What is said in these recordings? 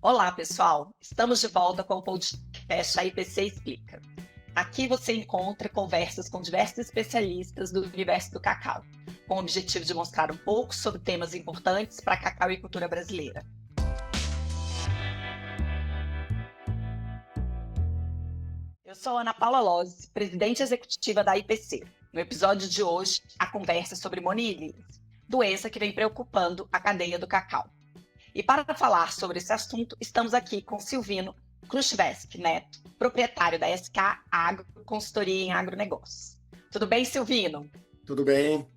Olá, pessoal! Estamos de volta com o podcast A IPC Explica. Aqui você encontra conversas com diversos especialistas do universo do cacau, com o objetivo de mostrar um pouco sobre temas importantes para a cacauicultura brasileira. Eu sou Ana Paula Lozzi, presidente executiva da IPC. No episódio de hoje, a conversa é sobre monielise, doença que vem preocupando a cadeia do cacau. E para falar sobre esse assunto, estamos aqui com Silvino Kruszewski Neto, proprietário da SK Agro, consultoria em agronegócios. Tudo bem, Silvino? Tudo bem.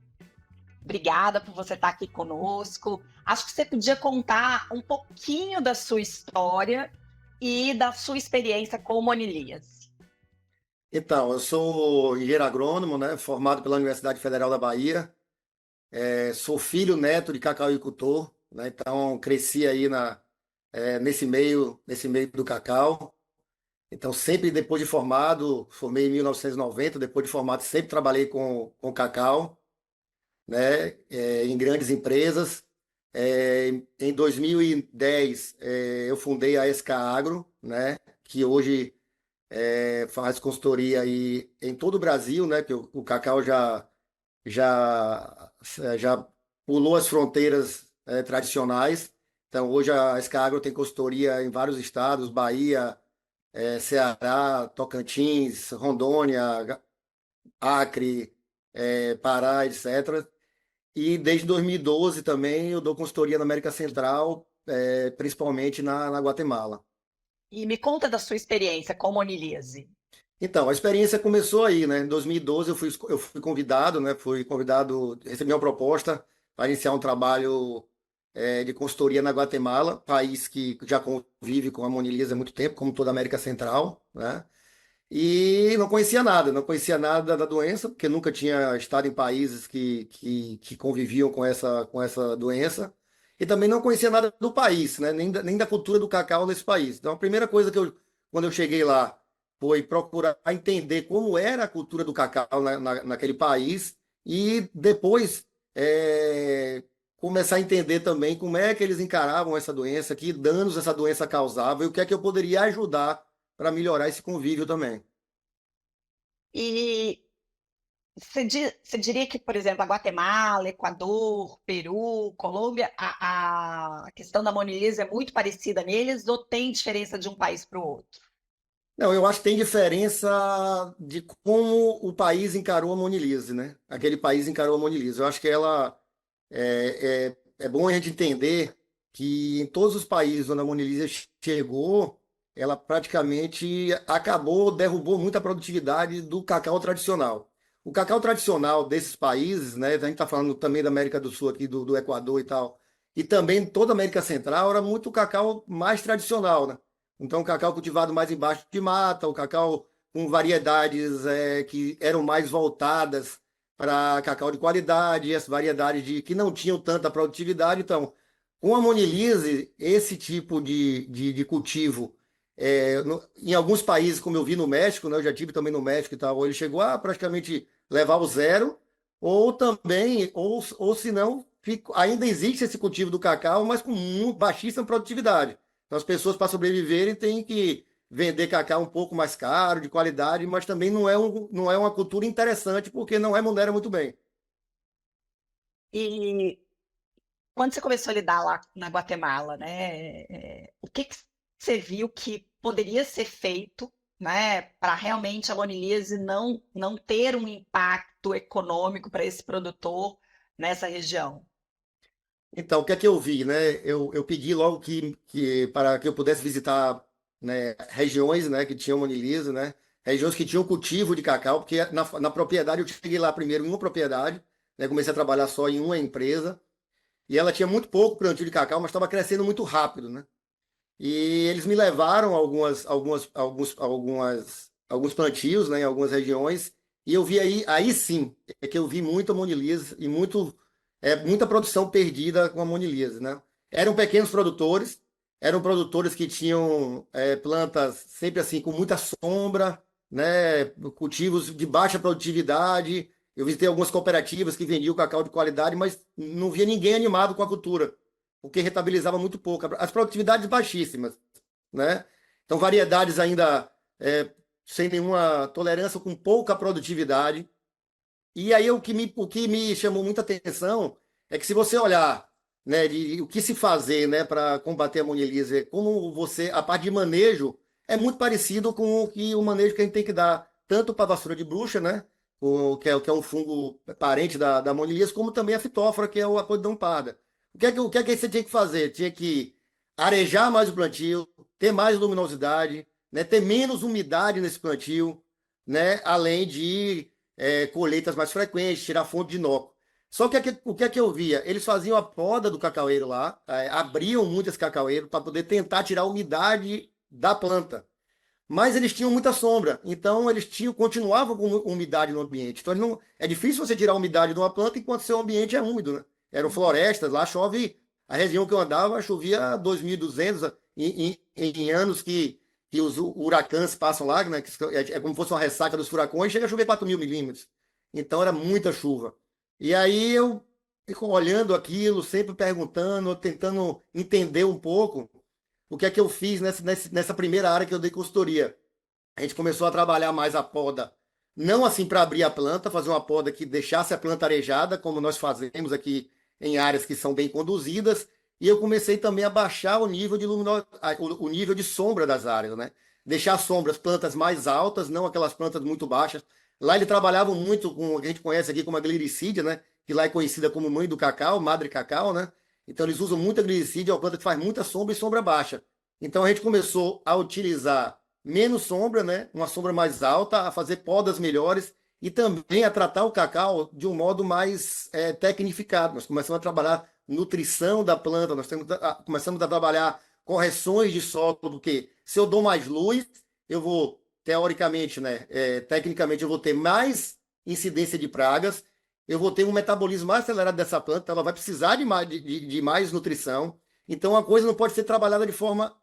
Obrigada por você estar aqui conosco. Acho que você podia contar um pouquinho da sua história e da sua experiência com monilias. Então, eu sou engenheiro agrônomo, né, formado pela Universidade Federal da Bahia. Sou filho neto de cacauicultor, né, então cresci aí nesse meio do cacau. Então, sempre depois de formado, formei em 1990, depois de formado, sempre trabalhei com cacau, né, em grandes empresas. Em 2010, eu fundei a SK Agro, né, que hoje faz consultoria aí em todo o Brasil, né, que o cacau já, já pulou as fronteiras tradicionais. Então, hoje a SK Agro tem consultoria em vários estados, Bahia, Ceará, Tocantins, Rondônia, Acre, Pará, etc. E desde 2012 também eu dou consultoria na América Central, principalmente na Guatemala. E me conta da sua experiência com monilise. Então, a experiência começou aí, né? Em 2012 eu fui convidado, né? Fui convidado, recebi uma proposta para iniciar um trabalho de consultoria na Guatemala, país que já convive com a monilise há muito tempo, como toda a América Central, né? E não conhecia nada da doença, porque nunca tinha estado em países que conviviam com essa doença. E também não conhecia nada do país, né? Nem da cultura do cacau nesse país. Então, a primeira coisa quando eu cheguei lá, foi procurar entender como era a cultura do cacau naquele país e depois começar a entender também como é que eles encaravam essa doença, que danos essa doença causava e o que é que eu poderia ajudar para melhorar esse convívio também. E você diria que, por exemplo, a Guatemala, Equador, Peru, Colômbia, a questão da monilise é muito parecida neles ou tem diferença de um país para o outro? Não, eu acho que tem diferença de como o país encarou a monilise, né? Aquele país encarou a monilise. Eu acho que ela é bom a gente entender que em todos os países onde a monilise chegou, ela praticamente derrubou muito a produtividade do cacau tradicional. O cacau tradicional desses países, né? A gente está falando também da América do Sul, aqui do Equador e tal, e também toda a América Central, era muito o cacau mais tradicional, né? Então, o cacau cultivado mais embaixo de mata, o cacau com variedades que eram mais voltadas para cacau de qualidade, as variedades que não tinham tanta produtividade. Então, com a monilise, esse tipo de cultivo, em alguns países, como eu vi no México, né, eu já tive também no México e tal, ele chegou a praticamente levar o zero, ou também, ou se não, ainda existe esse cultivo do cacau, mas com baixíssima produtividade. Então, as pessoas, para sobreviverem, têm que vender cacau um pouco mais caro, de qualidade, mas também não é uma cultura interessante, porque não remunera muito bem. E quando você começou a lidar lá na Guatemala, né, o que você viu que poderia ser feito, né, para realmente a monilise não ter um impacto econômico para esse produtor nessa região? Então, o que é que eu vi, né? Eu pedi logo para que eu pudesse visitar, né, regiões, né, que tinham monilise, né? Regiões que tinham cultivo de cacau, porque na propriedade eu cheguei lá primeiro em uma propriedade, né? Comecei a trabalhar só em uma empresa. E ela tinha muito pouco plantio de cacau, mas estava crescendo muito rápido, né? E eles me levaram a alguns plantios, né, em algumas regiões, e eu vi aí sim, é que eu vi muita monilise e muita produção perdida com a monilise, né? Eram pequenos produtores, eram produtores que tinham plantas sempre assim com muita sombra, né, cultivos de baixa produtividade. Eu visitei algumas cooperativas que vendiam cacau de qualidade, mas não via ninguém animado com a cultura. o que rentabilizava muito pouco. As produtividades baixíssimas, né? Então, variedades ainda sem nenhuma tolerância, com pouca produtividade. E aí o que me chamou muita atenção é que se você olhar, né, o que se fazer, né, para combater a monilise, como a parte de manejo é muito parecido com o manejo que a gente tem que dar tanto para a vassoura de bruxa, né, que é um fungo parente da monilise, como também a fitófora, que é a podridão parda. O que é que você tinha que fazer? Tinha que arejar mais o plantio, ter mais luminosidade, né, ter menos umidade nesse plantio, né, além de colheitas mais frequentes, tirar fonte de inóculo. Só que o que é que eu via? Eles faziam a poda do cacaueiro lá, abriam muito esse cacaueiro para poder tentar tirar a umidade da planta. Mas eles tinham muita sombra, então continuavam com umidade no ambiente. Então é difícil você tirar a umidade de uma planta enquanto seu ambiente é úmido, né? Eram florestas, lá chove, a região que eu andava chovia 2.200 em anos que os huracãs passam lá, né? É como se fosse uma ressaca dos furacões, chega a chover 4.000 milímetros. Então era muita chuva. E aí eu fico olhando aquilo, sempre perguntando, tentando entender um pouco o que é que eu fiz nessa primeira área que eu dei consultoria. A gente começou a trabalhar mais a poda, não assim para abrir a planta, fazer uma poda que deixasse a planta arejada, como nós fazemos aqui em áreas que são bem conduzidas, e eu comecei também a baixar o nível de o nível de sombra das áreas, né? Deixar sombras, plantas mais altas, não aquelas plantas muito baixas. Lá ele trabalhava muito com o que a gente conhece aqui como a glicídia, né? Que lá é conhecida como mãe do cacau, madre cacau, né? Então eles usam muita glicídia, é uma planta que faz muita sombra e sombra baixa. Então a gente começou a utilizar menos sombra, né? Uma sombra mais alta, a fazer podas melhores e também a tratar o cacau de um modo mais tecnificado. Nós começamos a trabalhar nutrição da planta, começamos a trabalhar correções de solo, porque se eu dou mais luz, eu vou, teoricamente, né, tecnicamente, eu vou ter mais incidência de pragas, eu vou ter um metabolismo mais acelerado dessa planta, ela vai precisar de mais nutrição. Então, a coisa não pode ser trabalhada de forma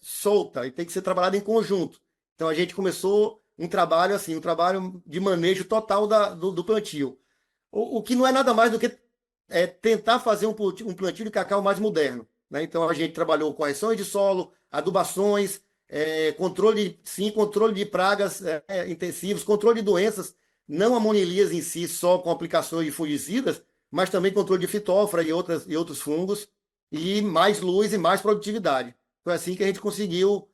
solta, e tem que ser trabalhada em conjunto. Então, a gente começou um trabalho assim, um trabalho de manejo total do plantio. O que não é nada mais do que tentar fazer um plantio de cacau mais moderno, né? Então a gente trabalhou correções de solo, adubações, controle de pragas intensivos, controle de doenças, não a monilias em si, só com aplicações de fungicidas, mas também controle de fitófora e outros fungos, e mais luz e mais produtividade. Foi assim que a gente conseguiu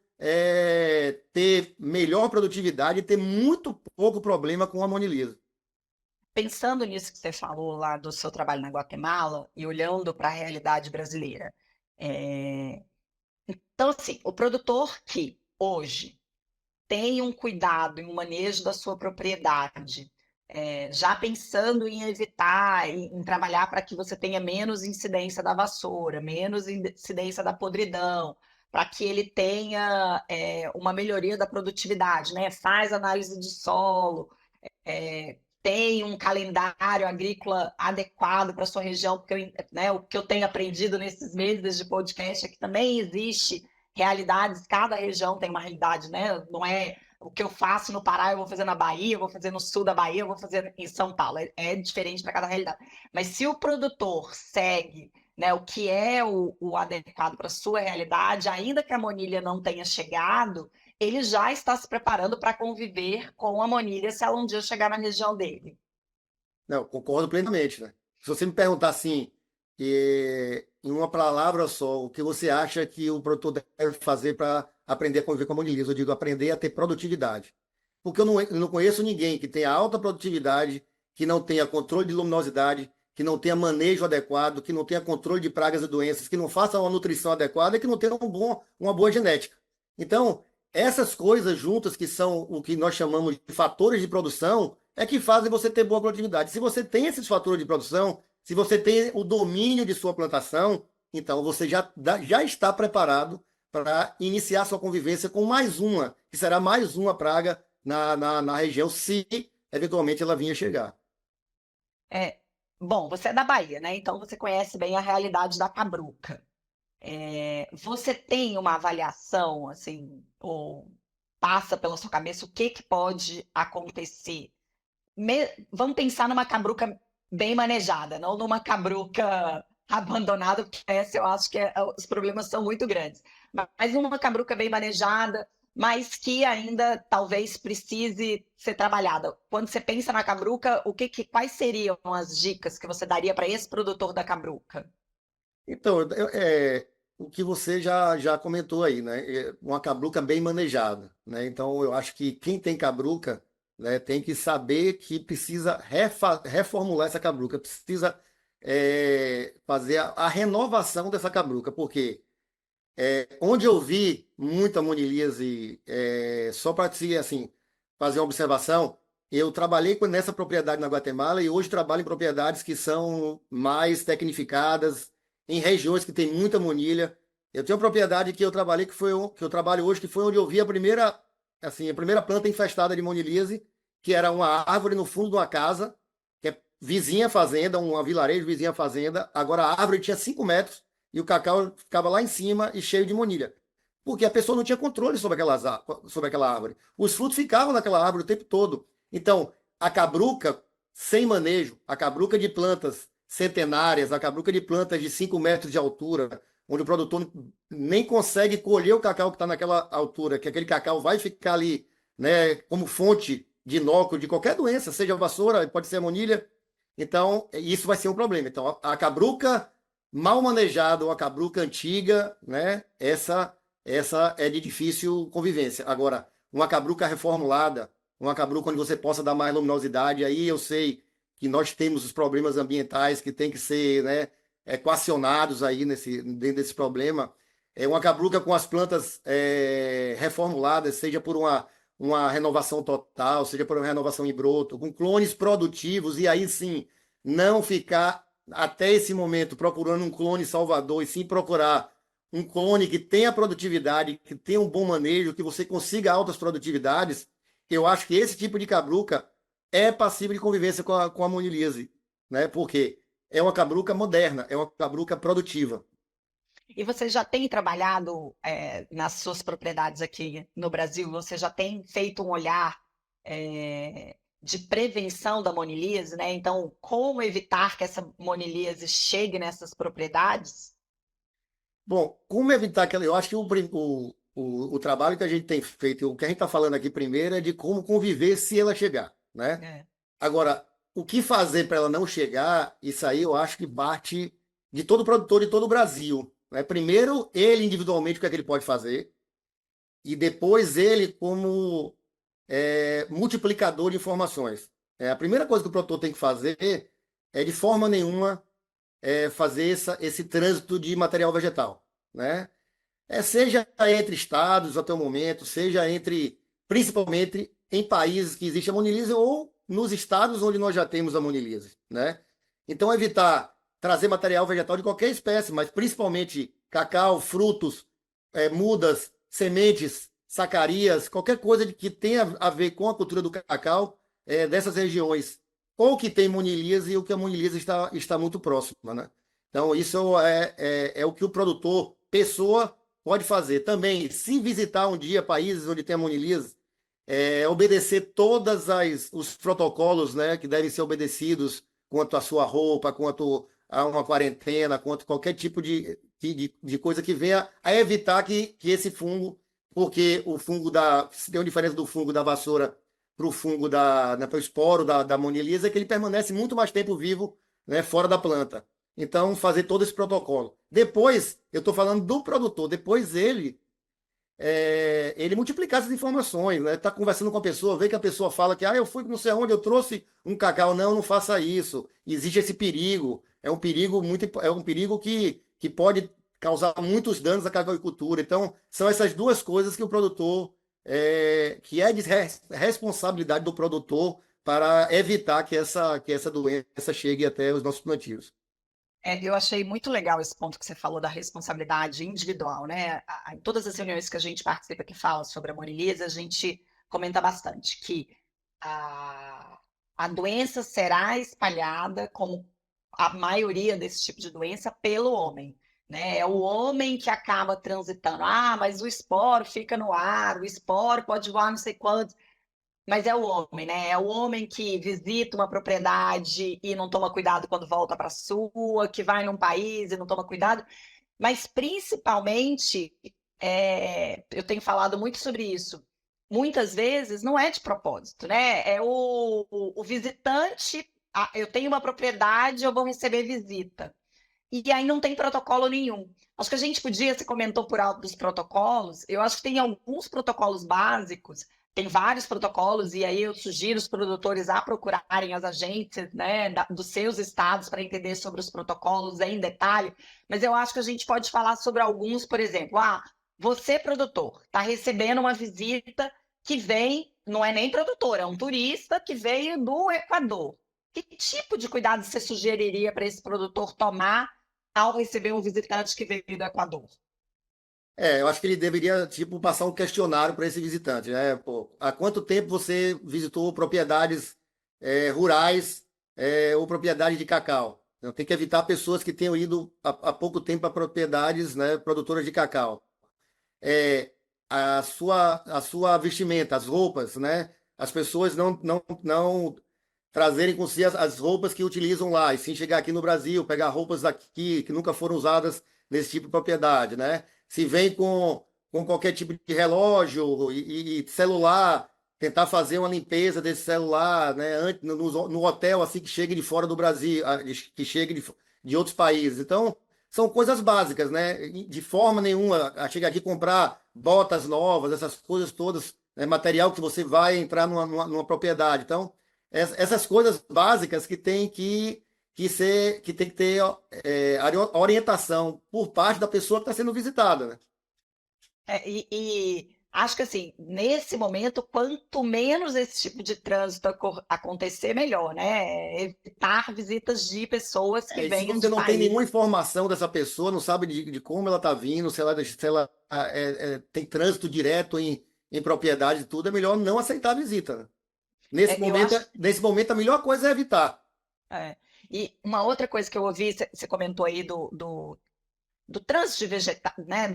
ter melhor produtividade e ter muito pouco problema com a monilisa. Pensando nisso que você falou lá do seu trabalho na Guatemala e olhando para a realidade brasileira, então, assim, o produtor que hoje tem um cuidado em um manejo da sua propriedade, já pensando em evitar, em trabalhar para que você tenha menos incidência da vassoura, menos incidência da podridão, para que ele tenha uma melhoria da produtividade, né? Faz análise de solo, tem um calendário agrícola adequado para a sua região, porque né, o que eu tenho aprendido nesses meses de podcast é que também existe realidades, cada região tem uma realidade, né? Não é o que eu faço no Pará, eu vou fazer na Bahia, eu vou fazer no sul da Bahia, eu vou fazer em São Paulo. É diferente para cada realidade. Mas se o produtor segue, né, o que é o adequado para a sua realidade, ainda que a monilha não tenha chegado, ele já está se preparando para conviver com a monilha se ela um dia chegar na região dele. Não, concordo plenamente, né? Se você me perguntar assim, em uma palavra só, o que você acha que o produtor deve fazer para aprender a conviver com a monilisa? Eu digo aprender a ter produtividade. Porque eu não conheço ninguém que tenha alta produtividade, que não tenha controle de luminosidade, que não tenha manejo adequado, que não tenha controle de pragas e doenças, que não faça uma nutrição adequada e que não tenha uma boa genética. Então, essas coisas juntas, que são o que nós chamamos de fatores de produção, é que fazem você ter boa produtividade. Se você tem esses fatores de produção, se você tem o domínio de sua plantação, então você já está preparado para iniciar sua convivência com mais uma, que será mais uma praga na região, se eventualmente ela vinha chegar. Bom, você é da Bahia, né? Então você conhece bem a realidade da cabruca. Você tem uma avaliação, assim, ou passa pela sua cabeça o que pode acontecer? Vamos pensar numa cabruca bem manejada, não numa cabruca abandonado, porque essa eu acho que os problemas são muito grandes. Mas uma cabruca bem manejada, mas que ainda talvez precise ser trabalhada. Quando você pensa na cabruca, quais seriam as dicas que você daria para esse produtor da cabruca? Então, o que você já comentou aí, né? Uma cabruca bem manejada, né? Então, eu acho que quem tem cabruca, né, tem que saber que precisa reformular essa cabruca, precisa fazer a renovação dessa cabruca, porque onde eu vi muita monilíase, só para assim, fazer uma observação, eu trabalhei nessa propriedade na Guatemala e hoje trabalho em propriedades que são mais tecnificadas, em regiões que tem muita monilha. Eu tenho uma propriedade que eu trabalhei, que eu trabalho hoje, que foi onde eu vi a primeira planta infestada de monilíase, que era uma árvore no fundo de uma casa, que é vizinha à fazenda, uma vilarejo vizinha à fazenda. Agora a árvore tinha 5 metros e o cacau ficava lá em cima e cheio de monilha. Porque a pessoa não tinha controle sobre aquela árvore. Os frutos ficavam naquela árvore o tempo todo. Então, a cabruca sem manejo, a cabruca de plantas centenárias, a cabruca de plantas de 5 metros de altura, onde o produtor nem consegue colher o cacau que está naquela altura, que aquele cacau vai ficar ali, né, como fonte de inóculo de qualquer doença, seja vassoura, pode ser monilha. Então, isso vai ser um problema. Então, a cabruca mal manejada ou a cabruca antiga, né? Essa é de difícil convivência. Agora, uma cabruca reformulada, uma cabruca onde você possa dar mais luminosidade, aí eu sei que nós temos os problemas ambientais que tem que ser, né, equacionados aí dentro desse problema. É uma cabruca com as plantas reformuladas, seja por uma renovação total, seja por uma renovação em broto, com clones produtivos, e aí sim, não ficar até esse momento procurando um clone salvador, e sim procurar um clone que tenha produtividade, que tenha um bom manejo, que você consiga altas produtividades. Eu acho que esse tipo de cabruca é passível de convivência com a monilíase, né? Porque é uma cabruca moderna, é uma cabruca produtiva. E você já tem trabalhado nas suas propriedades aqui no Brasil? Você já tem feito um olhar de prevenção da monilíase, né? Então, como evitar que essa monilíase chegue nessas propriedades? Bom, como evitar aquela. Eu acho que o trabalho que a gente tem feito, o que a gente está falando aqui primeiro é de como conviver se ela chegar, né? É. Agora, o que fazer para ela não chegar, isso aí eu acho que parte de todo produtor de todo o Brasil, né? Primeiro, ele individualmente, o que é que ele pode fazer, e depois ele como multiplicador de informações. A primeira coisa que o produtor tem que fazer é, de forma nenhuma, fazer esse trânsito de material vegetal, né? Seja entre estados até o momento, seja principalmente em países que existe a monilíase ou nos estados onde nós já temos a monilíase, né? Então, evitar trazer material vegetal de qualquer espécie, mas principalmente cacau, frutos, mudas, sementes, sacarias, qualquer coisa que tenha a ver com a cultura do cacau, dessas regiões, ou que tem monilíase ou que a monilíase está muito próxima, né? Então, isso é o que o produtor, pessoa, pode fazer. Também, se visitar um dia países onde tem a monilíase, obedecer todos os protocolos, né, que devem ser obedecidos quanto à sua roupa, quanto a uma quarentena, quanto qualquer tipo de coisa que venha a evitar que esse fungo, porque se tem uma diferença do fungo da vassoura para o fungo né, para o esporo da monilíase, é que ele permanece muito mais tempo vivo, né, fora da planta. Então, fazer todo esse protocolo. Depois, eu estou falando do produtor, depois ele multiplicar essas informações, né? Tá conversando com a pessoa, vê que a pessoa fala que eu fui não sei onde, eu trouxe um cacau. Não, não faça isso. Existe esse perigo. É um perigo que pode causar muitos danos à cacauicultura. Então, são essas duas coisas que o produtor, que é de responsabilidade do produtor para evitar que essa doença chegue até os nossos plantios. Eu achei muito legal esse ponto que você falou da responsabilidade individual, né? Em todas as reuniões que a gente participa que fala sobre a monilíase, a gente comenta bastante que a, a doença será espalhada, como a maioria desse tipo de doença, pelo homem, né? É o homem que acaba transitando. Ah, mas o esporo fica no ar, o esporo pode voar não sei quanto. Mas é o homem, né? É o homem que visita uma propriedade e não toma cuidado quando volta para a sua, que vai num país e não toma cuidado. Mas principalmente, eu tenho falado muito sobre isso. Muitas vezes não é de propósito, né? É o visitante. Eu tenho uma propriedade, eu vou receber visita. E aí não tem protocolo nenhum. Acho que a gente podia, você comentou por alto dos protocolos, eu acho que tem alguns protocolos básicos, tem vários protocolos, e aí eu sugiro os produtores a procurarem as agências, né, dos seus estados para entender sobre os protocolos em detalhe, mas eu acho que a gente pode falar sobre alguns, por exemplo, você produtor, está recebendo uma visita que vem, não é nem produtor, é um turista que veio do Equador. Que tipo de cuidado você sugeriria para esse produtor tomar ao receber um visitante que veio do Equador? Eu acho que ele deveria, tipo, passar um questionário para esse visitante, né? Pô, há quanto tempo você visitou propriedades rurais ou propriedades de cacau? Então, tem que evitar pessoas que tenham ido há pouco tempo a propriedades, né, produtoras de cacau. É, a sua vestimenta, as roupas, né? As pessoas não trazerem com si as roupas que utilizam lá, e sim chegar aqui no Brasil, pegar roupas daqui que nunca foram usadas nesse tipo de propriedade, né? Se vem com qualquer tipo de relógio e celular, tentar fazer uma limpeza desse celular, né? No hotel, assim, que chegue de fora do Brasil, que chegue de outros países. Então, são coisas básicas, né? De forma nenhuma, a chegar aqui comprar botas novas, essas coisas todas, né? Material que você vai entrar numa propriedade. Então, essas coisas básicas que tem que ter orientação por parte da pessoa que está sendo visitada, né? E acho que assim, nesse momento, quanto menos esse tipo de trânsito acontecer, melhor, né? Evitar visitas de pessoas que E se venham você de não tem país. nenhuma informação dessa pessoa, não sabe de como ela está vindo, se ela tem trânsito direto em propriedade e tudo, é melhor não aceitar a visita, né? Nesse Eu momento, acho. a melhor coisa é evitar. É. E uma outra coisa que eu ouvi, você comentou aí do trânsito de né,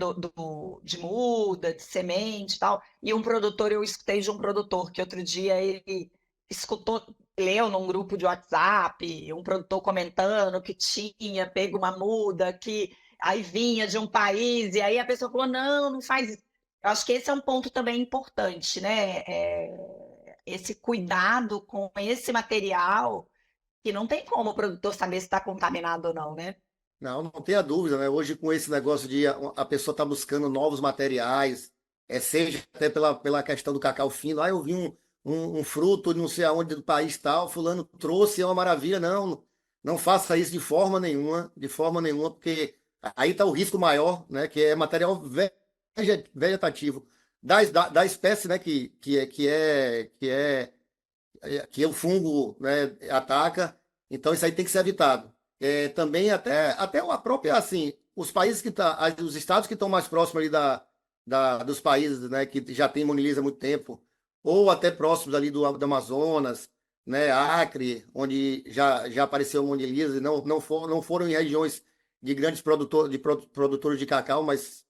de muda, de semente e tal. E um produtor, eu escutei de um produtor que outro dia ele escutou, leu num grupo de WhatsApp, um produtor comentando que tinha pego uma muda que aí vinha de um país, e aí a pessoa falou: não, não faz isso. Eu acho que esse é um ponto também importante, né? Esse cuidado com esse material, que não tem como o produtor saber se está contaminado ou não, né? Não, não tenha dúvida, né? Hoje, com esse negócio de a pessoa estar buscando novos materiais, seja até pela questão do cacau fino, eu vi um fruto não sei aonde do país tal, fulano trouxe, é uma maravilha. Não, não faça isso de forma nenhuma, porque aí está o risco maior, né? Que é material vegetativo da espécie, né? Que o fungo, né, ataca. Então isso aí tem que ser evitado. Também até a própria, assim, os países os estados que estão mais próximos ali dos países, né, que já tem monilisa há muito tempo, ou até próximos ali do Amazonas, né, Acre, onde já apareceu monilisa, e não foram em regiões de grandes produtores de cacau, mas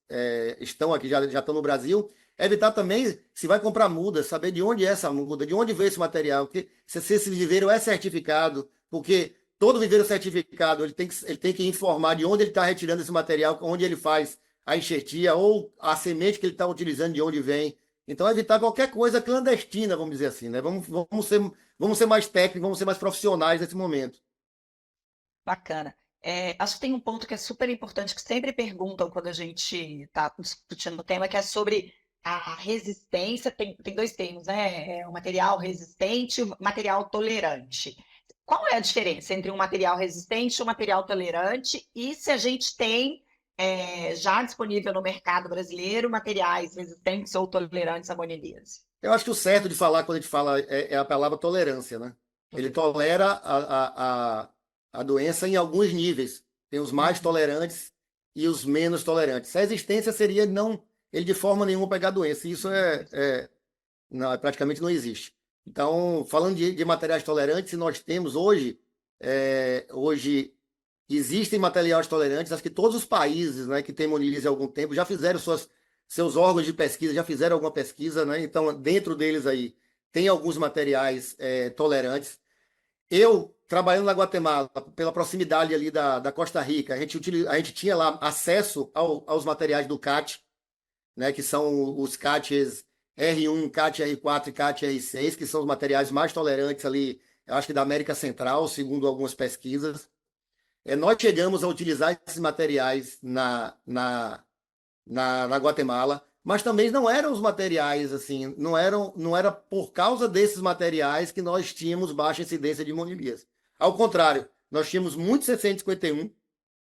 estão aqui, já estão no Brasil. Evitar também, se vai comprar muda, saber de onde é essa muda, de onde veio esse material, porque se esse viveiro é certificado, porque todo viveiro certificado ele tem que informar de onde ele está retirando esse material, onde ele faz a enxertia ou a semente que ele está utilizando, de onde vem. Então, evitar qualquer coisa clandestina, vamos dizer assim, né? Vamos ser mais técnicos, vamos ser mais profissionais nesse momento. Bacana. Acho que tem um ponto que é super importante, que sempre perguntam quando a gente está discutindo o tema, que é sobre a resistência. Tem dois termos, né? O material resistente e o material tolerante. Qual é a diferença entre um material resistente e um material tolerante? E se a gente tem já disponível no mercado brasileiro materiais resistentes ou tolerantes à monilise? Eu acho que o certo de falar, quando a gente fala, é a palavra tolerância, né? Ele tolera a doença em alguns níveis. Tem os mais Uhum. tolerantes e os menos tolerantes. A resistência seria não ele de forma nenhuma pegar a doença. Isso não, praticamente não existe. Então, falando de materiais tolerantes, nós temos hoje existem materiais tolerantes. Acho que todos os países, né, que têm monilise há algum tempo já fizeram seus órgãos de pesquisa, já fizeram alguma pesquisa, né? Então, dentro deles aí tem alguns materiais tolerantes. Eu, trabalhando na Guatemala, pela proximidade ali da Costa Rica, a gente tinha lá acesso aos materiais do CAT, né, que são os CATs R1, CAT R4 e CAT R6, que são os materiais mais tolerantes ali, eu acho que da América Central, segundo algumas pesquisas. Nós chegamos a utilizar esses materiais na Guatemala, mas também não eram os materiais assim, não era por causa desses materiais que nós tínhamos baixa incidência de monilias. Ao contrário, nós tínhamos muito 651,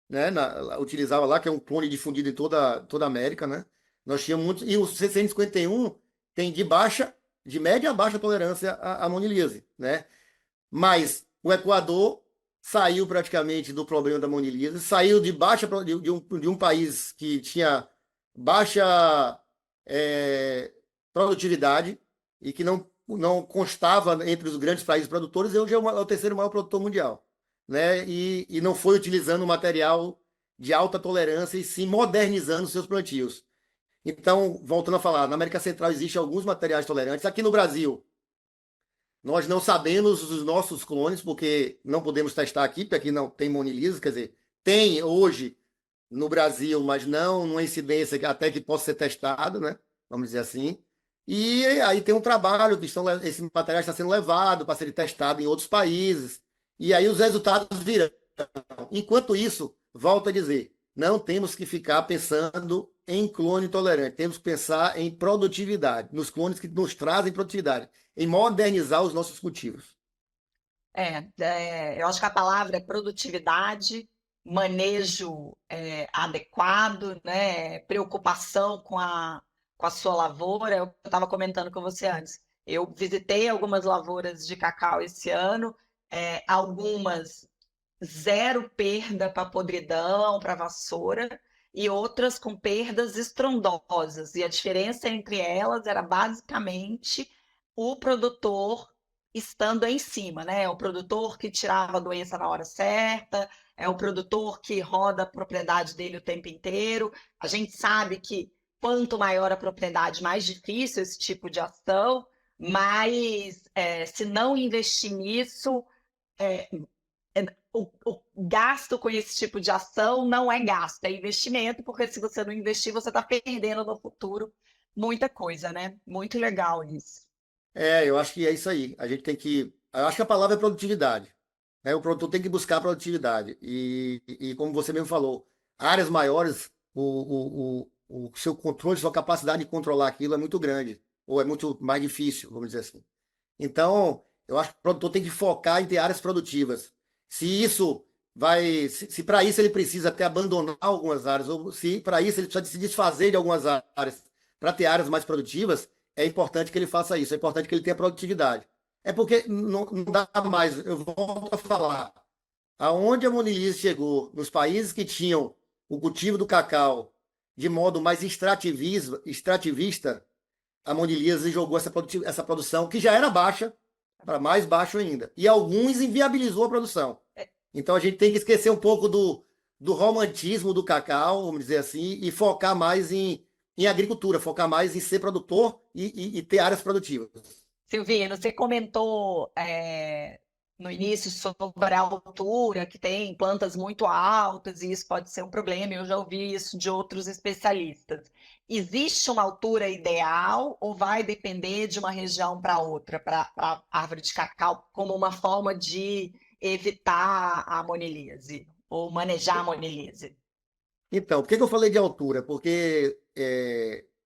né, utilizava lá, que é um clone difundido em toda a América, né? Nós tínhamos muito, e o 651 tem de média a baixa tolerância à monilíase, né? Mas o Equador saiu praticamente do problema da monilíase, saiu de um país que tinha baixa produtividade e que não constava entre os grandes países produtores, e hoje é o terceiro maior produtor mundial, né? E não foi utilizando material de alta tolerância e sim modernizando seus plantios. Então, voltando a falar, na América Central existem alguns materiais tolerantes. Aqui no Brasil, nós não sabemos os nossos clones, porque não podemos testar aqui, porque aqui não tem monilise, quer dizer, tem hoje no Brasil, mas não numa incidência até que possa ser testado, né? Vamos dizer assim. E aí tem um trabalho que esse material está sendo levado para ser testado em outros países. E aí os resultados virão. Enquanto isso, volto a dizer, não temos que ficar pensando em clone tolerante, temos que pensar em produtividade, nos clones que nos trazem produtividade, em modernizar os nossos cultivos. Eu acho que a palavra é produtividade, manejo adequado, né? Preocupação com a sua lavoura. Eu estava comentando com você antes. Eu visitei algumas lavouras de cacau esse ano, algumas zero perda para podridão, para vassoura, e outras com perdas estrondosas. E a diferença entre elas era basicamente o produtor estando em cima, né? É o produtor que tirava a doença na hora certa, é o produtor que roda a propriedade dele o tempo inteiro. A gente sabe que quanto maior a propriedade, mais difícil esse tipo de ação, mas se não investir nisso, é, o gasto com esse tipo de ação não é gasto, é investimento, porque se você não investir, você está perdendo no futuro muita coisa, né? Muito legal isso. Eu acho que é isso aí. A gente tem que. Eu acho que a palavra é produtividade, né? O produtor tem que buscar produtividade. E como você mesmo falou, áreas maiores, o seu controle, sua capacidade de controlar aquilo é muito grande, ou é muito mais difícil, vamos dizer assim. Então, eu acho que o produtor tem que focar em ter áreas produtivas. Se isso se para isso ele precisa até abandonar algumas áreas, ou se para isso ele precisa se desfazer de algumas áreas para ter áreas mais produtivas, é importante que ele faça isso, é importante que ele tenha produtividade. É porque não dá mais, eu volto a falar, aonde a monilise chegou, nos países que tinham o cultivo do cacau de modo mais extrativista, a monilise jogou essa produção, que já era baixa, para mais baixo ainda. E alguns inviabilizou a produção. Então a gente tem que esquecer um pouco do romantismo do cacau, vamos dizer assim, e focar mais em agricultura, focar mais em ser produtor e ter áreas produtivas. Silvino, você comentou no início sobre a altura, que tem plantas muito altas e isso pode ser um problema. Eu já ouvi isso de outros especialistas. Existe uma altura ideal ou vai depender de uma região para outra, para a árvore de cacau, como uma forma de evitar a monilise ou manejar a monilise? Então, por que eu falei de altura? Porque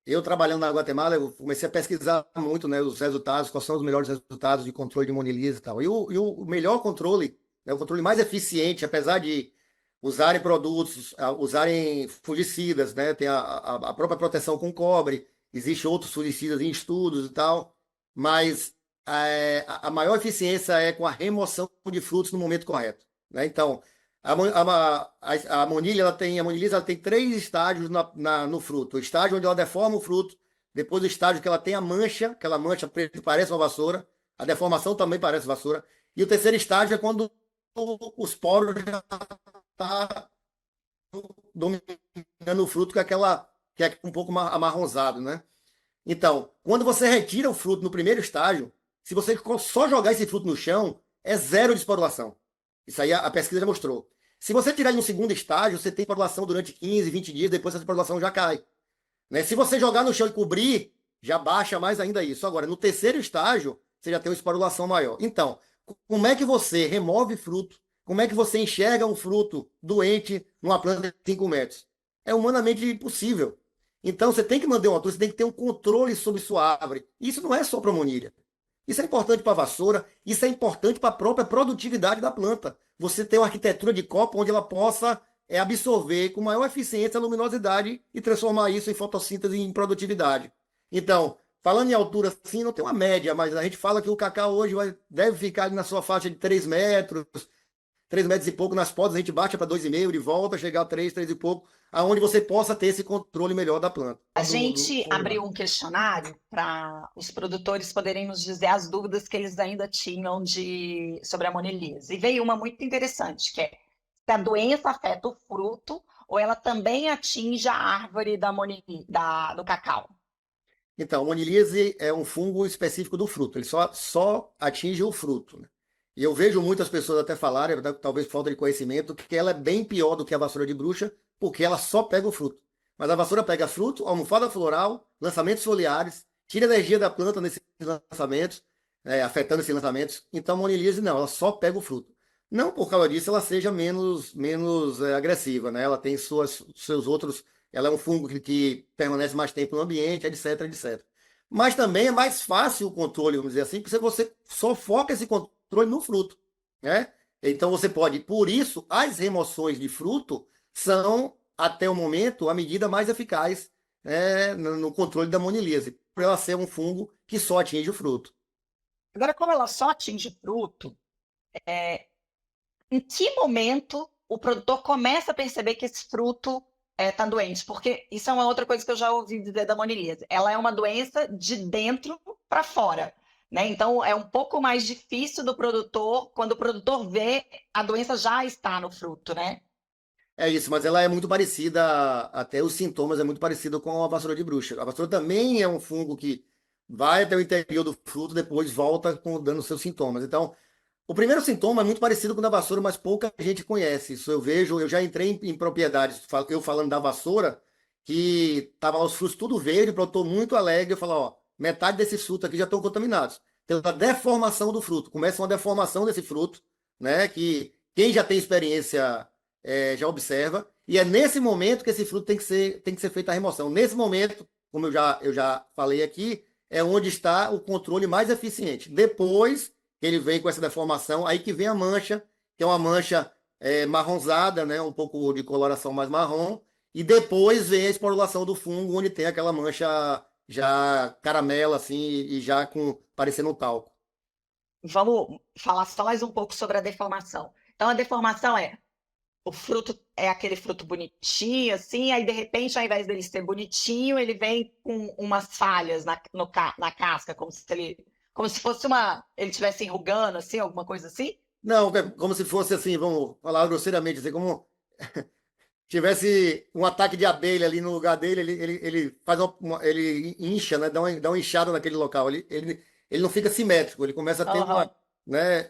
eu trabalhando na Guatemala, eu comecei a pesquisar muito, né, os resultados, quais são os melhores resultados de controle de monilise e tal. E o melhor controle, né, o controle mais eficiente, apesar de usarem produtos, usarem fungicidas, né, tem a própria proteção com cobre, existem outros fungicidas em estudos e tal, mas a maior eficiência é com a remoção de frutos no momento correto, né? Então, a monilise ela tem três estágios no fruto. O estágio onde ela deforma o fruto, depois o estágio que ela tem a mancha, aquela mancha preta que parece uma vassoura, a deformação também parece vassoura, e o terceiro estágio é quando os poros já estão dominando o fruto, que é um pouco amarronzado, né? Então, quando você retira o fruto no primeiro estágio, Se você só jogar esse fruto no chão, é zero de esporulação. Isso aí a pesquisa já mostrou. Se você tirar ele no segundo estágio, você tem esporulação durante 15, 20 dias, depois essa esporulação já cai. Né? Se você jogar no chão e cobrir, já baixa mais ainda isso. Agora, no terceiro estágio, você já tem uma esporulação maior. Então, como é que você remove fruto? Como é que você enxerga um fruto doente numa planta de 5 metros? É humanamente impossível. Então, você tem que manter uma altura, você tem que ter um controle sobre sua árvore. Isso não é só para monilha. Isso é importante para a vassoura, isso é importante para a própria produtividade da planta. Você ter uma arquitetura de copo onde ela possa absorver com maior eficiência a luminosidade e transformar isso em fotossíntese e em produtividade. Então, falando em altura, sim, não tem uma média, mas a gente fala que o cacau hoje deve ficar na sua faixa de 3 metros, 3 metros e pouco nas podas, a gente baixa para 2,5 de volta, chegar a 3, 3 e pouco, aonde você possa ter esse controle melhor da planta. A gente abriu um questionário para os produtores poderem nos dizer as dúvidas que eles ainda tinham sobre a monilise. E veio uma muito interessante, que é se a doença afeta o fruto ou ela também atinge a árvore do cacau. Então, a monilise é um fungo específico do fruto, ele só atinge o fruto. Né? E eu vejo muitas pessoas até falarem, talvez por falta de conhecimento, que ela é bem pior do que a vassoura de bruxa, porque ela só pega o fruto. Mas a vassoura pega fruto, almofada floral, lançamentos foliares, tira energia da planta nesses lançamentos, afetando esses lançamentos. Então, a monilise não, ela só pega o fruto. Não por causa disso ela seja menos agressiva, né? Ela tem seus outros. Ela é um fungo que permanece mais tempo no ambiente, etc, etc. Mas também é mais fácil o controle, vamos dizer assim, porque você só foca esse controle no fruto, né? Então você pode, por isso, as remoções de fruto são, até o momento, a medida mais eficaz no controle da monilise, por ela ser um fungo que só atinge o fruto. Agora, como ela só atinge fruto, em que momento o produtor começa a perceber que esse fruto está doente? Porque isso é uma outra coisa que eu já ouvi dizer da monilise. Ela é uma doença de dentro para fora. Né? Então, é um pouco mais difícil do produtor, quando o produtor vê, a doença já está no fruto, né? É isso, mas ela é muito parecida, até os sintomas é muito parecido com a vassoura de bruxa. A vassoura também é um fungo que vai até o interior do fruto, depois volta dando seus sintomas. Então, o primeiro sintoma é muito parecido com o da vassoura, mas pouca gente conhece. Isso eu vejo, eu já entrei em propriedades, eu falando da vassoura, que tava os frutos tudo verde, o produtor muito alegre, eu falo, ó, metade desses frutos aqui já estão contaminados. Tem uma deformação do fruto, começa uma deformação desse fruto, né, que quem já tem experiência já observa, e é nesse momento que esse fruto tem que ser feita a remoção. Nesse momento, como eu já falei aqui, é onde está o controle mais eficiente. Depois ele vem com essa deformação, aí que vem a mancha, que é uma mancha marronzada, né, um pouco de coloração mais marrom, e depois vem a esporulação do fungo, onde tem aquela mancha já caramela, assim, e já parecendo um talco. Vamos falar só mais um pouco sobre a deformação. Então, a deformação o fruto é aquele fruto bonitinho, assim, aí de repente, ao invés dele ser bonitinho, ele vem com umas falhas na casca, como se fosse ele estivesse enrugando, assim, alguma coisa assim? Não, como se fosse assim, vamos falar grosseiramente, assim, como tivesse um ataque de abelha ali no lugar dele, ele faz ele incha, né? Dá uma inchada naquele local. Ele não fica simétrico, ele começa a ter né,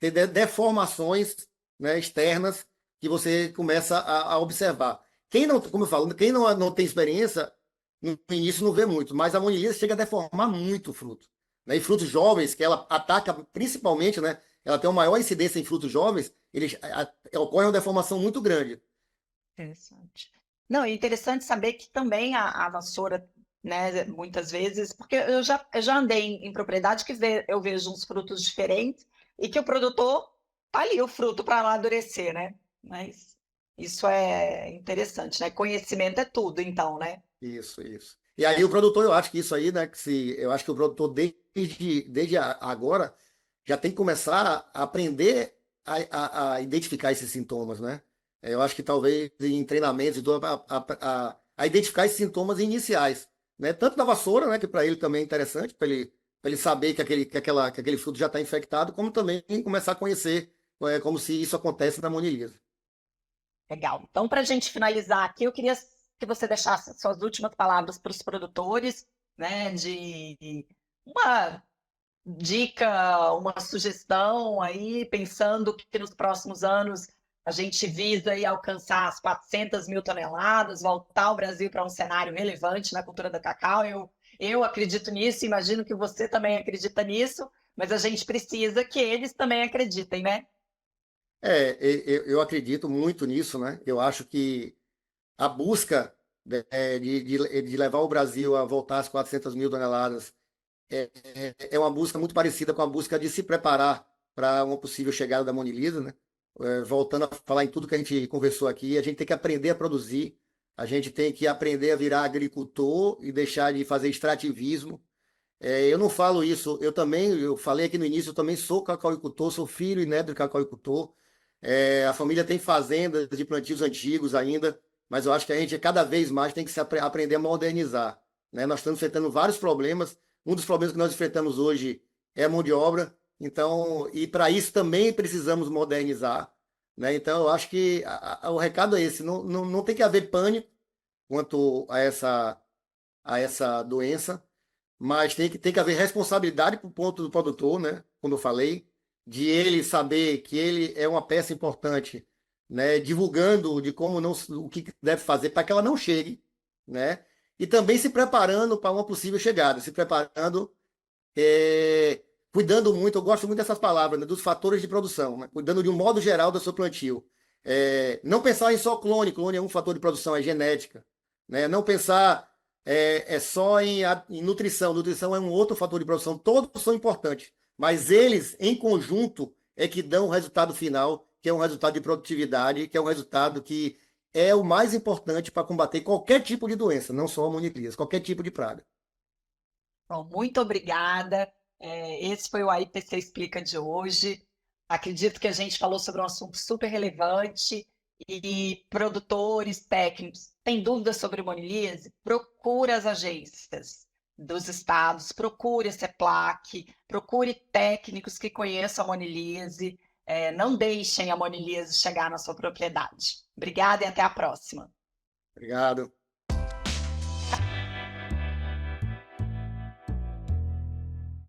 ter deformações, né, externas que você começa a observar. Quem não, como eu falo, quem não tem experiência, no início não vê muito, mas a monilise chega a deformar muito o fruto. Né? E frutos jovens, que ela ataca principalmente, né? Ela tem uma maior incidência em frutos jovens, ocorre uma deformação muito grande. Interessante. Não, é interessante saber que também a vassoura, né, muitas vezes, porque eu já andei em propriedade que eu vejo uns frutos diferentes e que o produtor tá ali o fruto para amadurecer, né? Mas isso é interessante, né? Conhecimento é tudo, então, né? Isso, isso. E aí o produtor, eu acho que isso aí, né, eu acho que o produtor desde agora já tem que começar a aprender a identificar esses sintomas, né? Eu acho que talvez em treinamentos e tudo, a identificar esses sintomas iniciais, né? Tanto da vassoura, né, que para ele também é interessante, para ele saber que aquele fruto já está infectado, como também começar a conhecer como se isso acontece na monilise. Legal. Então, para a gente finalizar aqui, eu queria que você deixasse suas últimas palavras para os produtores, né, de uma dica, uma sugestão aí, pensando que nos próximos anos a gente visa aí alcançar as 400 mil toneladas, voltar o Brasil para um cenário relevante na cultura do cacau. Eu acredito nisso, imagino que você também acredita nisso, mas a gente precisa que eles também acreditem, né? Eu acredito muito nisso, né? Eu acho que a busca de levar o Brasil a voltar às 400 mil toneladas é uma busca muito parecida com a busca de se preparar para uma possível chegada da Monilisa, né? Voltando a falar em tudo que a gente conversou aqui, a gente tem que aprender a produzir, a gente tem que aprender a virar agricultor e deixar de fazer extrativismo. Eu não falo isso, eu falei aqui no início, eu também sou cacauicultor, sou filho e neto de cacauicultor. A família tem fazendas de plantios antigos ainda, mas eu acho que a gente cada vez mais tem que aprender a modernizar, né? Nós estamos enfrentando vários problemas. Um dos problemas que nós enfrentamos hoje é a mão de obra. Então, e para isso também precisamos modernizar, né? Então, eu acho que o recado é esse: não tem que haver pânico quanto a essa doença, mas tem que haver responsabilidade por ponto do produtor, né? Como eu falei, de ele saber que ele é uma peça importante, né? Divulgando de como não, o que deve fazer para que ela não chegue, né? E também se preparando para uma possível chegada, se preparando, cuidando muito, eu gosto muito dessas palavras, né? Dos fatores de produção, né? Cuidando de um modo geral do seu plantio. Não pensar em só clone, clone é um fator de produção, é genética, né? Não pensar só em nutrição. Nutrição é um outro fator de produção. Todos são importantes, mas eles, em conjunto, é que dão o resultado final, que é um resultado de produtividade, que é um resultado que é o mais importante para combater qualquer tipo de doença, não só a monilias, qualquer tipo de praga. Bom, muito obrigada. Esse foi o IPC Explica de hoje. Acredito que a gente falou sobre um assunto super relevante e produtores, técnicos, têm dúvidas sobre monilise? Procure as agências dos estados, procure a CEPLAC, procure técnicos que conheçam a monilise. Não deixem a monilise chegar na sua propriedade. Obrigada e até a próxima. Obrigado.